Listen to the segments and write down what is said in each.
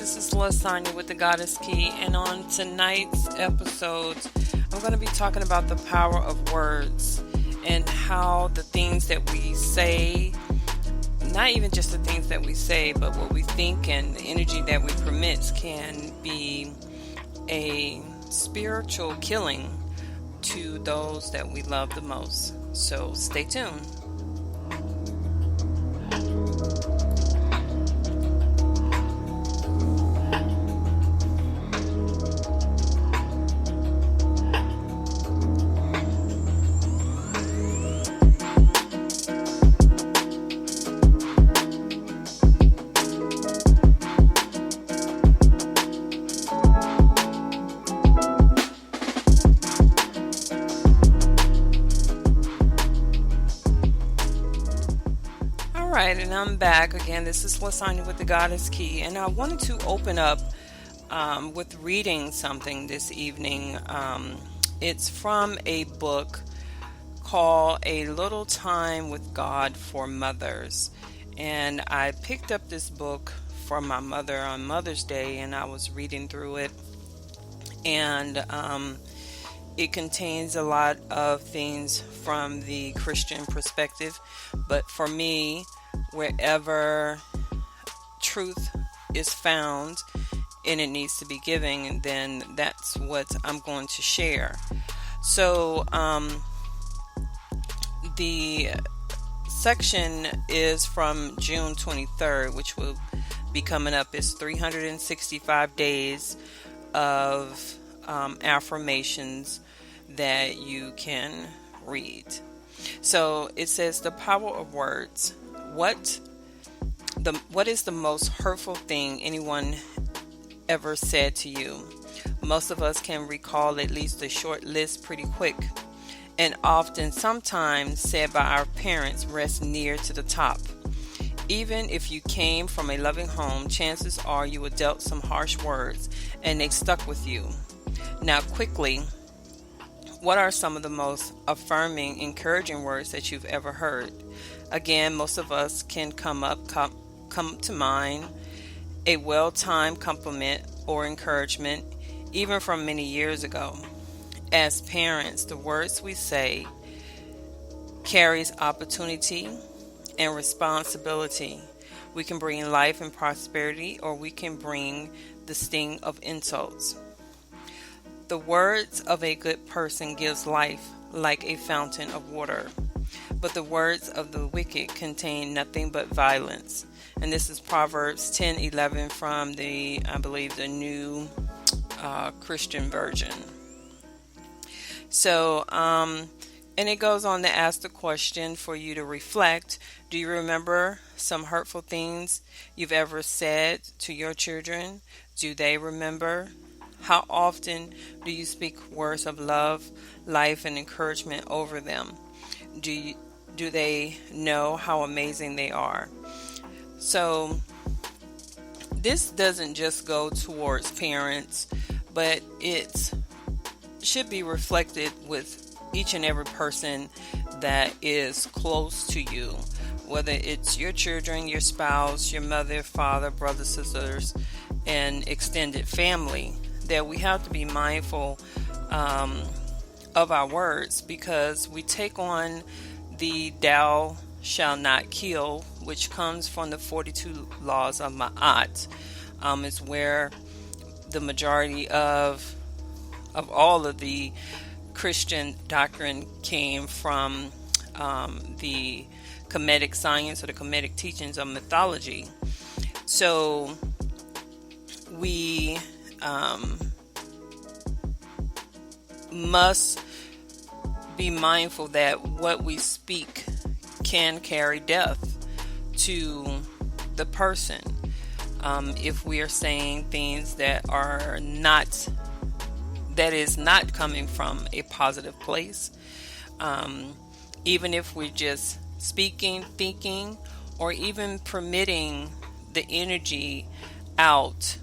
This is Lasagna with the Goddess Key, and on tonight's episode, I'm going to be talking about the power of words and how the things that we say, not even just the things that we say, but what we think and the energy that we permit can be a spiritual killing to those that we love the most. So stay tuned. Alright, and I'm back again. This is Lasagna with the Goddess Key, and I wanted to open up with reading something this evening. It's from a book called A Little Time with God for Mothers, and I picked up this book for my mother on Mother's Day, and I was reading through it, and it contains a lot of things from the Christian perspective, but for me, wherever truth is found and it needs to be given, and then that's what I'm going to share. So the section is from June 23rd, which will be coming up. It's 365 days of affirmations that you can read. So it says the power of words. What is the most hurtful thing anyone ever said to you? Most of us can recall at least a short list pretty quick, and often sometimes said by our parents rests near to the top. Even if you came from a loving home, chances are you were dealt some harsh words and they stuck with you. Now quickly, what are some of the most affirming, encouraging words that you've ever heard? Again, most of us can come to mind a well-timed compliment or encouragement, even from many years ago. As parents, the words we say carries opportunity and responsibility. We can bring life and prosperity, or we can bring the sting of insults. The words of a good person gives life like a fountain of water, but the words of the wicked contain nothing but violence. And this is Proverbs 10:11 from the New Christian Version. So, and it goes on to ask the question for you to reflect. Do you remember some hurtful things you've ever said to your children? Do they remember? How often do you speak words of love, life, and encouragement over them? Do they know how amazing they are? So this doesn't just go towards parents, but it should be reflected with each and every person that is close to you, whether it's your children, your spouse, your mother, father, brothers, sisters, and extended family, that we have to be mindful of our words, because we take on the thou shall not kill, which comes from the 42 laws of Ma'at. Is where the majority of all of the Christian doctrine came from, the Kemetic science or the Kemetic teachings of mythology. So we must be mindful that what we speak can carry death to the person. If we are saying things that is not coming from a positive place, even if we're just speaking, thinking, or even permitting the energy out,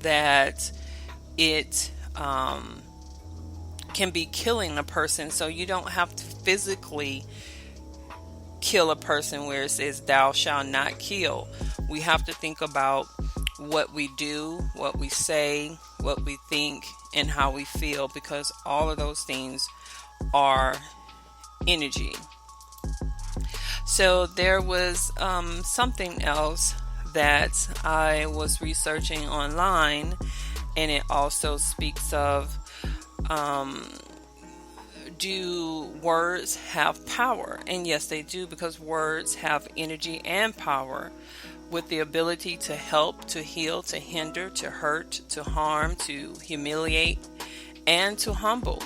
that it can be killing a person. So you don't have to physically kill a person where it says thou shalt not kill. We have to think about what we do, what we say, what we think, and how we feel, because all of those things are energy. So there was something else that I was researching online, and it also speaks of, do words have power? And yes, they do, because words have energy and power, with the ability to help, to heal, to hinder, to hurt, to harm, to humiliate, and to humble.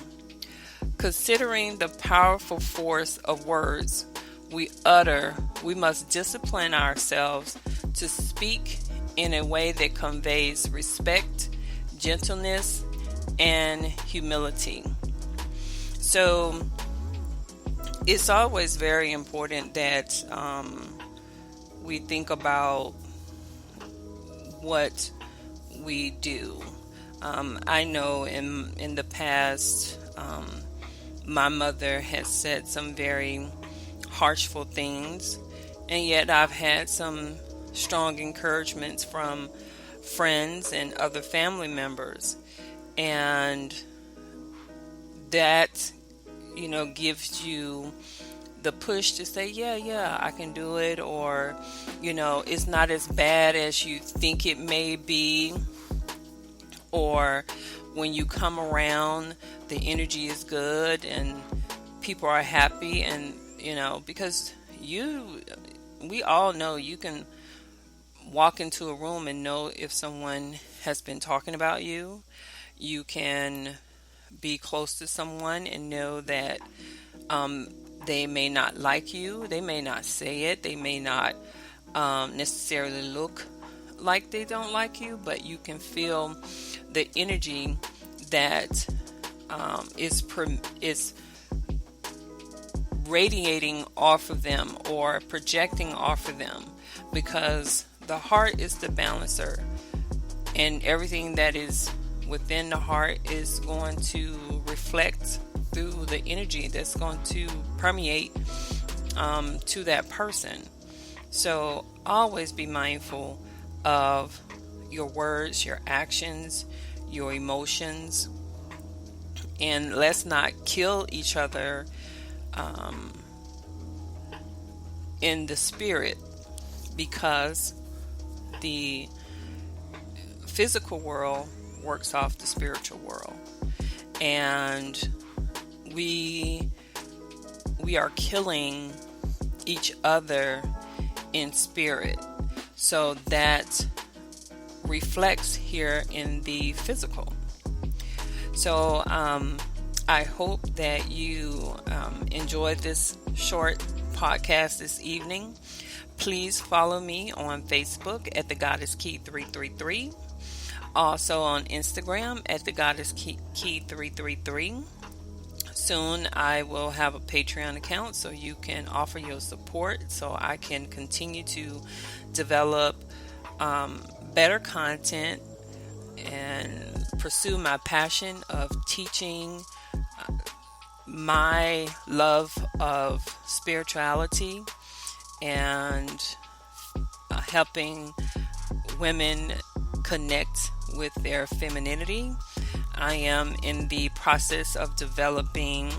Considering the powerful force of words we utter, we must discipline ourselves to speak in a way that conveys respect, gentleness, and humility. So it's always very important that we think about what we do. I know in the past, my mother has said some very harshful things, and yet I've had some strong encouragements from friends and other family members, and that, gives you the push to say, yeah, I can do it, or, it's not as bad as you think it may be, or when you come around, the energy is good and people are happy, and, because we all know you can walk into a room and know if someone has been talking about you. You can be close to someone and know that they may not like you, they may not say it, they may not necessarily look like they don't like you, but you can feel the energy that is radiating off of them or projecting off of them, because the heart is the balancer, and everything that is within the heart is going to reflect through the energy that's going to permeate to that person. So always be mindful of your words, your actions, your emotions, and let's not kill each other in the spirit, because the physical world works off the spiritual world, and we are killing each other in spirit, so that reflects here in the physical. So I hope that you enjoyed this short podcast this evening. Please follow me on Facebook at the Goddess Key 333. Also on Instagram at the Goddess Key 333. Soon I will have a Patreon account so you can offer your support, so I can continue to develop better content and pursue my passion of teaching my love of spirituality and helping women connect with their femininity. I am in the process of developing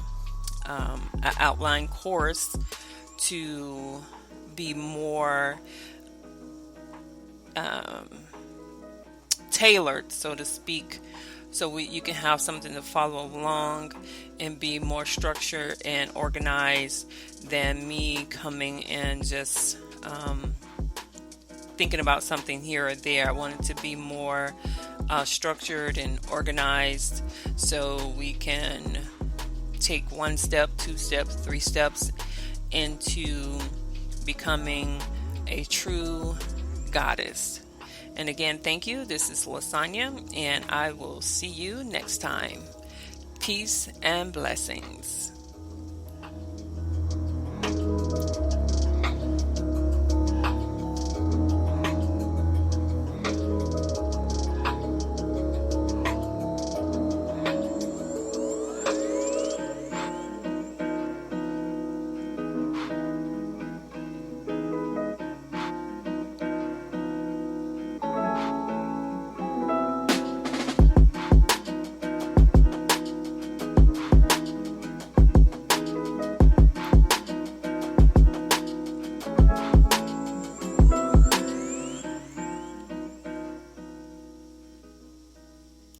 an outline course to be more tailored, so to speak, so you can have something to follow along and be more structured and organized than me coming and just thinking about something here or there. I want it to be more structured and organized, so we can take 1 step, 2 steps, 3 steps into becoming a true goddess. And again, thank you. This is Lasagna, and I will see you next time. Peace and blessings.